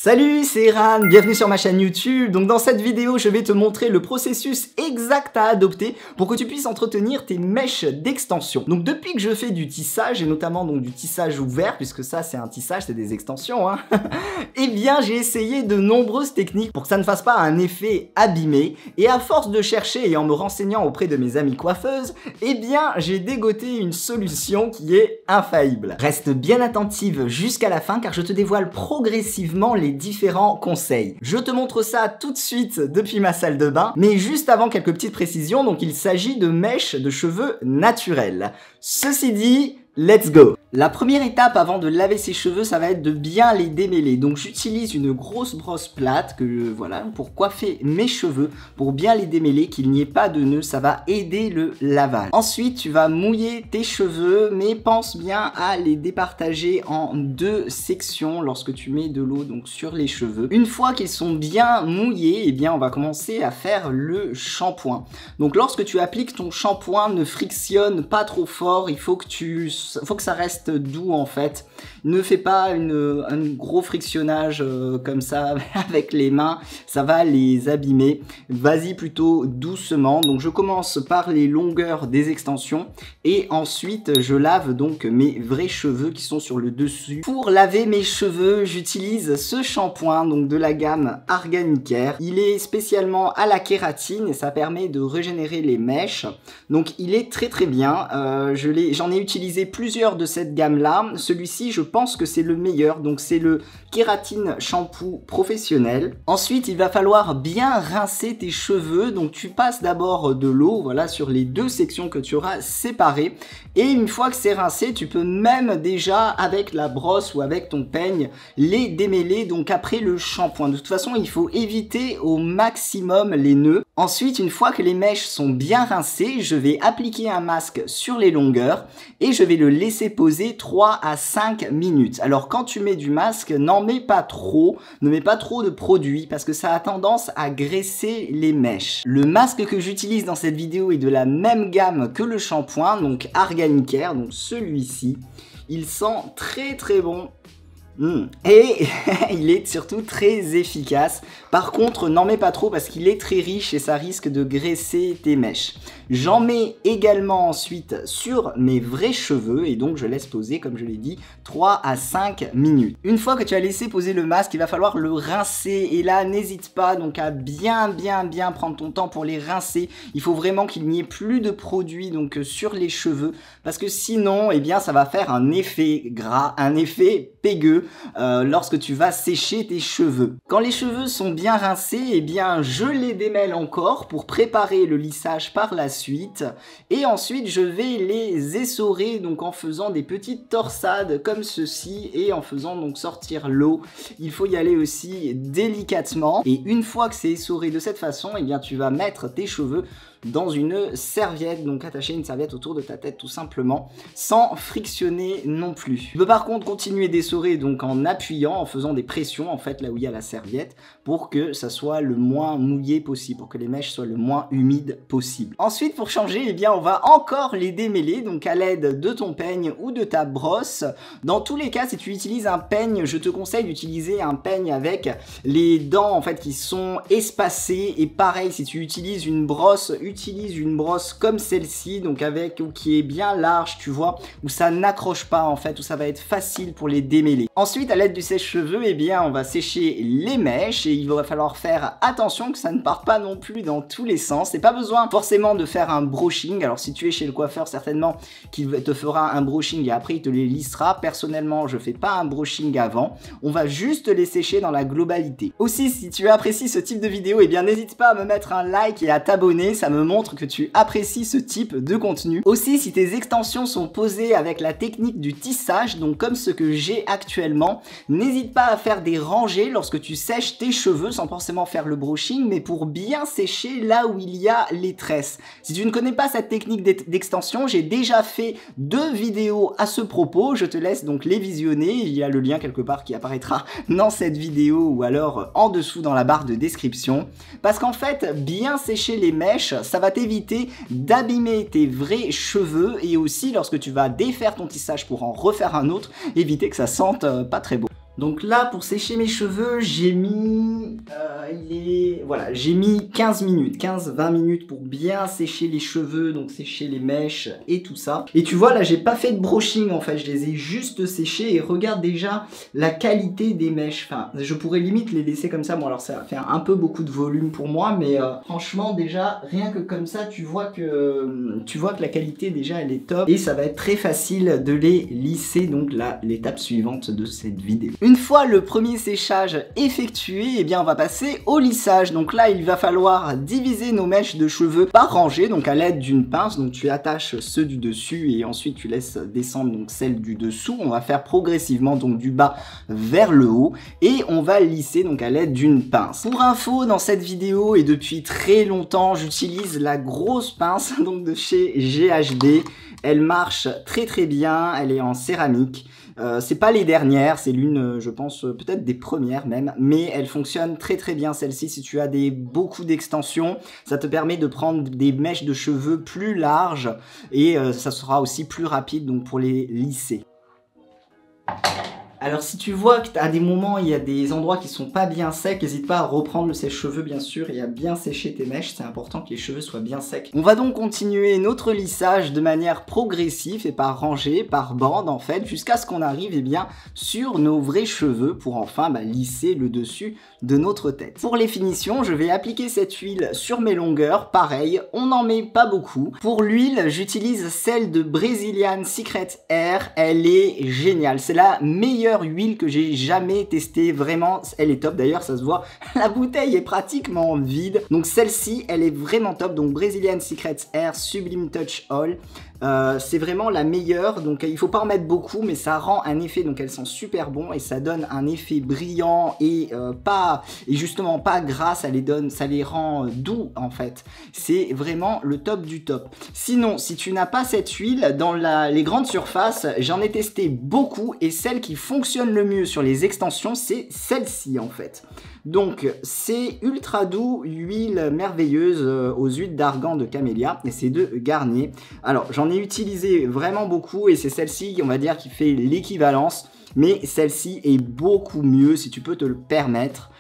Salut, c'est Eran, bienvenue sur ma chaîne YouTube. Donc dans cette vidéo, je vais te montrer le processus exact à adopter pour que tu puisses entretenir tes mèches d'extension. Donc depuis que je fais du tissage, et notamment donc du tissage ouvert, puisque ça c'est un tissage, c'est des extensions, hein, eh bien j'ai essayé de nombreuses techniques pour que ça ne fasse pas un effet abîmé. Et à force de chercher et en me renseignant auprès de mes amies coiffeuses, eh bien j'ai dégoté une solution qui est infaillible. Reste bien attentive jusqu'à la fin car je te dévoile progressivement les différents conseils. Je te montre ça tout de suite depuis ma salle de bain, mais juste avant quelques petites précisions, donc il s'agit de mèches de cheveux naturelles. Ceci dit, let's go! La première étape avant de laver ses cheveux, ça va être de bien les démêler. Donc j'utilise une grosse brosse plate voilà, pour coiffer mes cheveux, pour bien les démêler, qu'il n'y ait pas de nœuds, ça va aider le lavage. Ensuite, tu vas mouiller tes cheveux, mais pense bien à les départager en deux sections lorsque tu mets de l'eau donc sur les cheveux. Une fois qu'ils sont bien mouillés, eh bien on va commencer à faire le shampoing. Donc lorsque tu appliques ton shampoing, ne frictionne pas trop fort, il faut que ça reste doux en fait. Ne fais pas un gros frictionnage comme ça avec les mains, ça va les abîmer. Vas-y plutôt doucement. Donc je commence par les longueurs des extensions et ensuite je lave donc mes vrais cheveux qui sont sur le dessus. Pour laver mes cheveux, j'utilise ce shampoing donc de la gamme Arganicare. Il est spécialement à la kératine et ça permet de régénérer les mèches. Donc il est très bien. J'en ai utilisé plusieurs de cette gamme là. Celui-ci je pense que c'est le meilleur, donc c'est le kératine shampoo professionnel. Ensuite il va falloir bien rincer tes cheveux, donc tu passes d'abord de l'eau voilà sur les deux sections que tu auras séparées et une fois que c'est rincé tu peux même déjà avec la brosse ou avec ton peigne les démêler donc après le shampoing. De toute façon il faut éviter au maximum les nœuds. Ensuite une fois que les mèches sont bien rincées, je vais appliquer un masque sur les longueurs et je vais le laisser poser 3 à 5 minutes. Alors quand tu mets du masque, n'en mets pas trop, ne mets pas trop de produit parce que ça a tendance à graisser les mèches. Le masque que j'utilise dans cette vidéo est de la même gamme que le shampoing, donc Arganicare, donc celui-ci. Il sent très bon. Et il est surtout très efficace. Par contre, n'en mets pas trop parce qu'il est très riche et ça risque de graisser tes mèches. J'en mets également ensuite sur mes vrais cheveux et donc je laisse poser, comme je l'ai dit, 3 à 5 minutes. Une fois que tu as laissé poser le masque, il va falloir le rincer et là, n'hésite pas donc à bien prendre ton temps pour les rincer. Il faut vraiment qu'il n'y ait plus de produit donc sur les cheveux parce que sinon, eh bien, ça va faire un effet gras, un effet pégueux lorsque tu vas sécher tes cheveux. Quand les cheveux sont bien rincés, eh bien, je les démêle encore pour préparer le lissage par la suite et ensuite je vais les essorer donc en faisant des petites torsades comme ceci et en faisant donc sortir l'eau. Il faut y aller aussi délicatement et une fois que c'est essoré de cette façon, eh bien tu vas mettre tes cheveux dans une serviette, donc attacher une serviette autour de ta tête tout simplement, sans frictionner non plus. Tu peux par contre continuer d'essorer donc en appuyant, en faisant des pressions en fait là où il y a la serviette, pour que ça soit le moins mouillé possible, pour que les mèches soient le moins humides possible. Ensuite pour changer, eh bien on va encore les démêler, donc à l'aide de ton peigne ou de ta brosse. Dans tous les cas, si tu utilises un peigne, je te conseille d'utiliser un peigne avec les dents en fait qui sont espacées, et pareil si tu utilises une brosse, utilise une brosse comme celle-ci, donc avec ou qui est bien large, tu vois, où ça n'accroche pas en fait, où ça va être facile pour les démêler. Ensuite, à l'aide du sèche-cheveux, eh bien, on va sécher les mèches et il va falloir faire attention que ça ne parte pas non plus dans tous les sens. C'est pas besoin forcément de faire un brushing. Alors, si tu es chez le coiffeur, certainement qu'il te fera un brushing et après il te les lissera. Personnellement, je fais pas un brushing avant. On va juste les sécher dans la globalité. Aussi, si tu apprécies ce type de vidéo, eh bien, n'hésite pas à me mettre un like et à t'abonner. Ça me montre que tu apprécies ce type de contenu. Aussi, si tes extensions sont posées avec la technique du tissage, donc comme ce que j'ai actuellement, n'hésite pas à faire des rangées lorsque tu sèches tes cheveux sans forcément faire le brushing, mais pour bien sécher là où il y a les tresses. Si tu ne connais pas cette technique d'extension, j'ai déjà fait 2 vidéos à ce propos, je te laisse donc les visionner, il y a le lien quelque part qui apparaîtra dans cette vidéo ou alors en dessous dans la barre de description, parce qu'en fait, bien sécher les mèches, ça va t'éviter d'abîmer tes vrais cheveux et aussi lorsque tu vas défaire ton tissage pour en refaire un autre, éviter que ça sente pas très beau. Donc là, pour sécher mes cheveux, j'ai mis... Voilà, j'ai mis 15 minutes, 15-20 minutes pour bien sécher les cheveux, donc sécher les mèches et tout ça. Et tu vois, là, j'ai pas fait de brushing, en fait, je les ai juste séchés et regarde déjà la qualité des mèches. Enfin, je pourrais limite les laisser comme ça. Bon, alors ça va faire un peu beaucoup de volume pour moi, mais franchement, déjà, rien que comme ça, tu vois que la qualité, déjà, elle est top. Et ça va être très facile de les lisser, donc là, l'étape suivante de cette vidéo. Une fois le premier séchage effectué, eh bien, on va passer au lissage. Donc là, il va falloir diviser nos mèches de cheveux par rangée, donc à l'aide d'une pince. Donc tu attaches ceux du dessus et ensuite tu laisses descendre donc celles du dessous. On va faire progressivement donc du bas vers le haut et on va lisser donc à l'aide d'une pince. Pour info, dans cette vidéo et depuis très longtemps, j'utilise la grosse pince donc de chez GHD. Elle marche très bien, elle est en céramique. C'est pas les dernières, c'est l'une, je pense, peut-être des premières même, mais elle fonctionne très bien celle-ci. Si tu as beaucoup d'extensions, ça te permet de prendre des mèches de cheveux plus larges et ça sera aussi plus rapide donc pour les lisser. Alors si tu vois qu'à des moments il y a des endroits qui sont pas bien secs, n'hésite pas à reprendre le sèche-cheveux bien sûr et à bien sécher tes mèches, c'est important que les cheveux soient bien secs. On va donc continuer notre lissage de manière progressive et par rangée, par bande en fait, jusqu'à ce qu'on arrive bien sur nos vrais cheveux pour enfin lisser le dessus de notre tête. Pour les finitions, je vais appliquer cette huile sur mes longueurs, pareil, on n'en met pas beaucoup. Pour l'huile, j'utilise celle de Brazilian Secret Hair, elle est géniale, c'est la meilleure huile que j'ai jamais testée, vraiment elle est top. D'ailleurs ça se voit, la bouteille est pratiquement vide, donc celle-ci elle est vraiment top. Donc Brazilian Secret Hair Sublime Touch All, c'est vraiment la meilleure. Donc il faut pas en mettre beaucoup, mais ça rend un effet, donc elle sent super bon et ça donne un effet brillant et justement pas gras, ça les rend doux en fait. C'est vraiment le top du top. Sinon, si tu n'as pas cette huile, dans les grandes surfaces, j'en ai testé beaucoup et celle qui fonctionne le mieux sur les extensions, c'est celle-ci en fait. Donc c'est ultra doux, huile merveilleuse aux huiles d'argan de camélia et c'est de Garnier. Alors j'en ai utilisé vraiment beaucoup et c'est celle-ci, on va dire, qui fait l'équivalence, mais celle-ci est beaucoup mieux si tu peux te le permettre.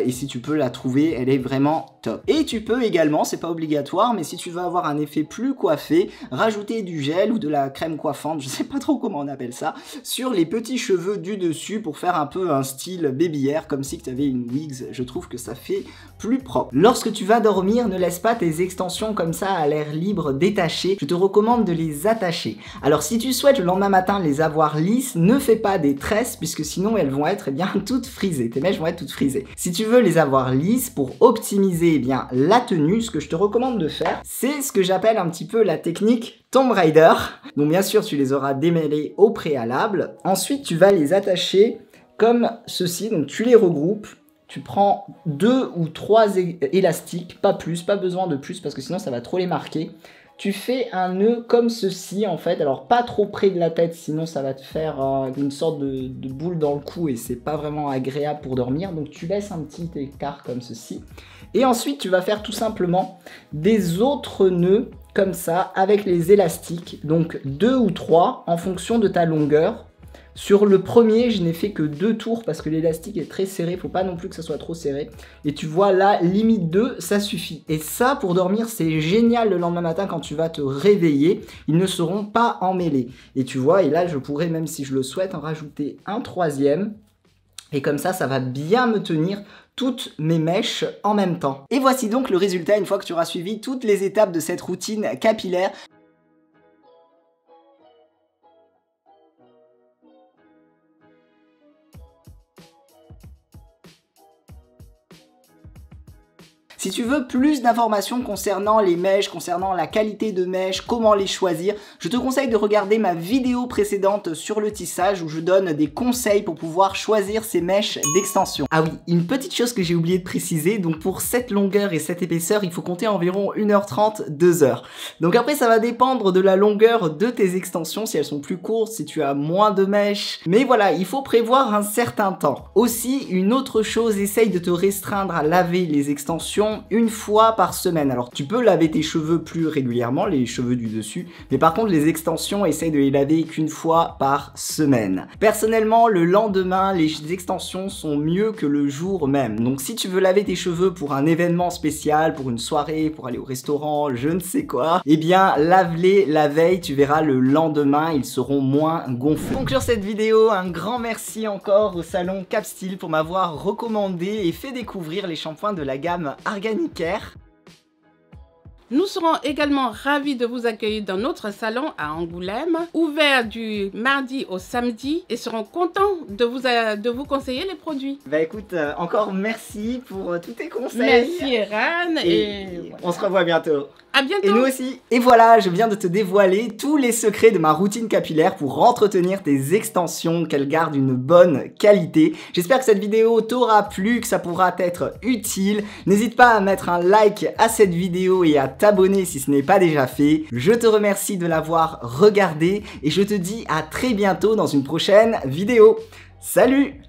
Et si tu peux la trouver, elle est vraiment top. Et tu peux également, c'est pas obligatoire, mais si tu veux avoir un effet plus coiffé, rajouter du gel ou de la crème coiffante, je sais pas trop comment on appelle ça, sur les petits cheveux du dessus pour faire un peu un style baby hair, comme si tu avais une wigs. Je trouve que ça fait plus propre. Lorsque tu vas dormir, ne laisse pas tes extensions comme ça à l'air libre détachées. Je te recommande de les attacher. Alors si tu souhaites le lendemain matin les avoir lisses, ne fais pas des tresses puisque sinon elles vont être toutes frisées. Tes mèches vont être toutes frisées. Si tu veux les avoir lisses pour optimiser la tenue, ce que je te recommande de faire, c'est ce que j'appelle un petit peu la technique Tomb Raider. Donc bien sûr, tu les auras démêlés au préalable. Ensuite, tu vas les attacher comme ceci. Donc tu les regroupes. Tu prends 2 ou 3 élastiques, pas plus, pas besoin de plus parce que sinon ça va trop les marquer. Tu fais un nœud comme ceci en fait, alors pas trop près de la tête sinon ça va te faire une sorte de boule dans le cou et c'est pas vraiment agréable pour dormir. Donc tu laisses un petit écart comme ceci et ensuite tu vas faire tout simplement des autres nœuds comme ça avec les élastiques, donc 2 ou 3 en fonction de ta longueur. Sur le premier, je n'ai fait que 2 tours parce que l'élastique est très serré, faut pas non plus que ça soit trop serré. Et tu vois là, limite 2, ça suffit. Et ça, pour dormir, c'est génial le lendemain matin quand tu vas te réveiller. Ils ne seront pas emmêlés. Et tu vois, et là, je pourrais, même si je le souhaite, en rajouter un troisième. Et comme ça, ça va bien me tenir toutes mes mèches en même temps. Et voici donc le résultat une fois que tu auras suivi toutes les étapes de cette routine capillaire. Si tu veux plus d'informations concernant les mèches, concernant la qualité de mèches, comment les choisir, je te conseille de regarder ma vidéo précédente sur le tissage où je donne des conseils pour pouvoir choisir ces mèches d'extension. Ah oui, une petite chose que j'ai oublié de préciser, donc pour cette longueur et cette épaisseur, il faut compter environ 1h30, 2h. Donc après, ça va dépendre de la longueur de tes extensions, si elles sont plus courtes, si tu as moins de mèches. Mais voilà, il faut prévoir un certain temps. Aussi, une autre chose, essaye de te restreindre à laver les extensions extensions une fois par semaine. Alors tu peux laver tes cheveux plus régulièrement, les cheveux du dessus, mais par contre les extensions, essaye de les laver qu'une fois par semaine. Personnellement, le lendemain, les extensions sont mieux que le jour même. Donc si tu veux laver tes cheveux pour un événement spécial, pour une soirée, pour aller au restaurant, je ne sais quoi, eh bien lave-les la veille, tu verras le lendemain, ils seront moins gonflés. Donc sur cette vidéo, un grand merci encore au salon Capstyle pour m'avoir recommandé et fait découvrir les shampoings de la gamme Arganicare. Nous serons également ravis de vous accueillir dans notre salon à Angoulême, ouvert du mardi au samedi, et serons contents de vous conseiller les produits. Bah écoute, encore merci pour tous tes conseils. Merci Eran, et on se revoit bientôt. À bientôt. Et nous aussi. Et voilà, je viens de te dévoiler tous les secrets de ma routine capillaire pour entretenir tes extensions, qu'elles gardent une bonne qualité. J'espère que cette vidéo t'aura plu, que ça pourra t'être utile. N'hésite pas à mettre un like à cette vidéo et à t'abonner si ce n'est pas déjà fait. Je te remercie de l'avoir regardé et je te dis à très bientôt dans une prochaine vidéo. Salut!